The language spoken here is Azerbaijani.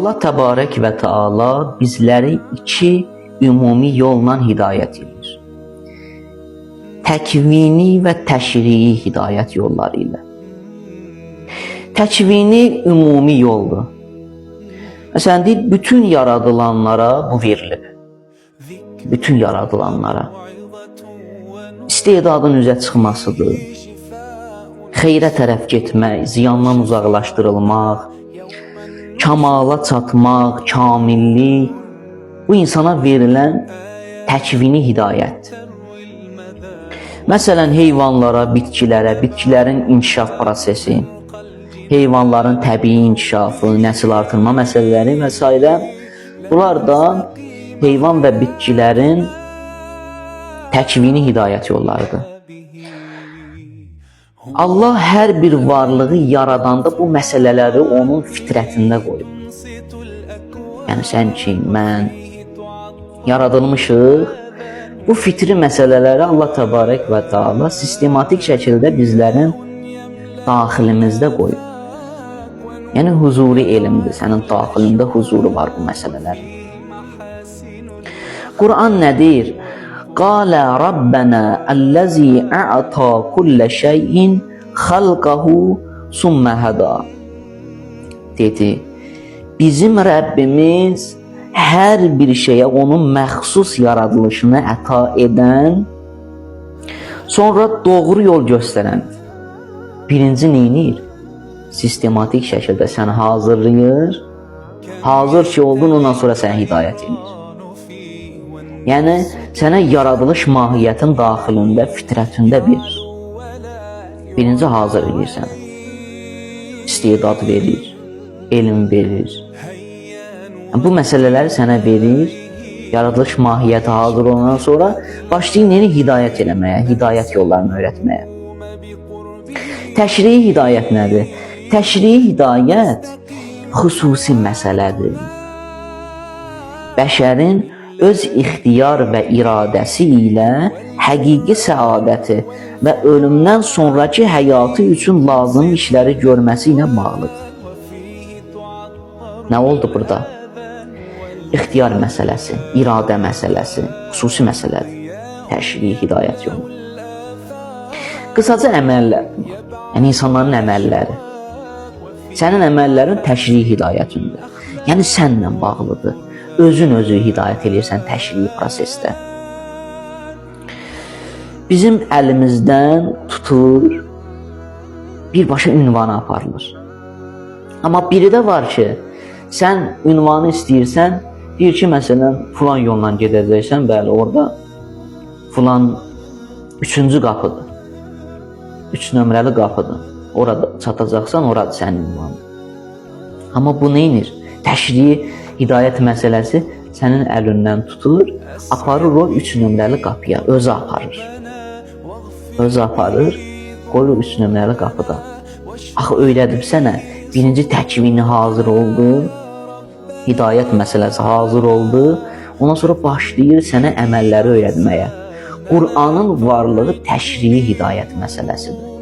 Allah Təbarək və Teala bizləri iki ümumi yolla hidayət edir. Təkvini və təşrii hidayət yolları ilə. Təkvini ümumi yoldur. Məsələn, deyil, bütün yaradılanlara bu verilib. Bütün yaradılanlara. İstedadın üzə çıxmasıdır. Xeyrə tərəf getmək, ziyandan uzaqlaşdırılmaq, kamala çatmaq, kamillik, bu insana verilən təkvini hidayətdir. Məsələn, heyvanlara, bitkilərə, bitkilərin inkişaf prosesi, heyvanların təbii inkişafı, nəsil artırma məsələləri və s. Bunlar da heyvan və bitkilərin təkvini hidayət yollarıdır. Allah hər bir varlığı yaradanda bu məsələləri onun fitrətində qoyub. Yəni sən ki, mən yaradılmışıq. Bu fitri məsələləri Allah Təbarək və Teala sistematik şəkildə bizlərin daxilimizdə qoyub. Yəni huzuri elmdir, sənin daxilində huzuru var bu məsələlərin. Quran nə deyir? Qalə Rabbənə əlləzi ə'ta kullə şeyin xalqahu sümmə həda. Dedi, bizim Rəbbimiz hər bir şeyə onun məxsus yaradılışını əta edən, sonra doğru yol göstərən. Birinci neyinir? Sistematik şəkildə səni hazırlayır, hazır ki oldun, ondan sonra səni hidayət edir. Yəni, sənə yaradılış mahiyyətin daxilində, fitrətində verir. Birinci hazır edir səni. İstedad verir, elm verir. Bu məsələləri sənə verir, yaradılış mahiyyəti hazır olandan sonra başlayın yeni hidayət eləməyə, hidayət yollarını öyrətməyə. Təşrii hidayət nədir? Təşrii hidayət xüsusi məsələdir. Bəşərin öz ixtiyar və iradəsi ilə həqiqi səadəti və ölümdən sonraki həyatı üçün lazım işləri görməsi ilə bağlıdır. Nə oldu burada? İxtiyar məsələsi, iradə məsələsi, xüsusi məsələdir. Təşrii hidayət yolu. Qısaca əməllər, yəni insanların əməlləri. Sənin əməllərin təşrii hidayətində. Yəni sənlə bağlıdır. Özün özü hidayət edirsən təşrii prosesdə. Bizim əlimizdən tutur, birbaşa ünvana aparılır. Amma biri də var ki, sən ünvanı istəyirsən, deyir ki, məsələn, filan yolla gedəcəksən, bəli, orada filan 3-cü qapıdır. 3 nömrəli qapıdır. Orada çatacaqsan, orada sənin ünvanın. Amma bu neynir? Təşrii hidayət məsələsi sənin əlindən tutur, aparır o 3 nömrəli qapıya, özü aparır. Özü aparır, qoyur 3 nömrəli qapıda. Axı öyrədib sənə, birinci təkvini hazır oldu, hidayət məsələsi hazır oldu, ondan sonra başlayır sənə əməlləri öyrətməyə. Qur'anın varlığı təşrii hidayət məsələsidir.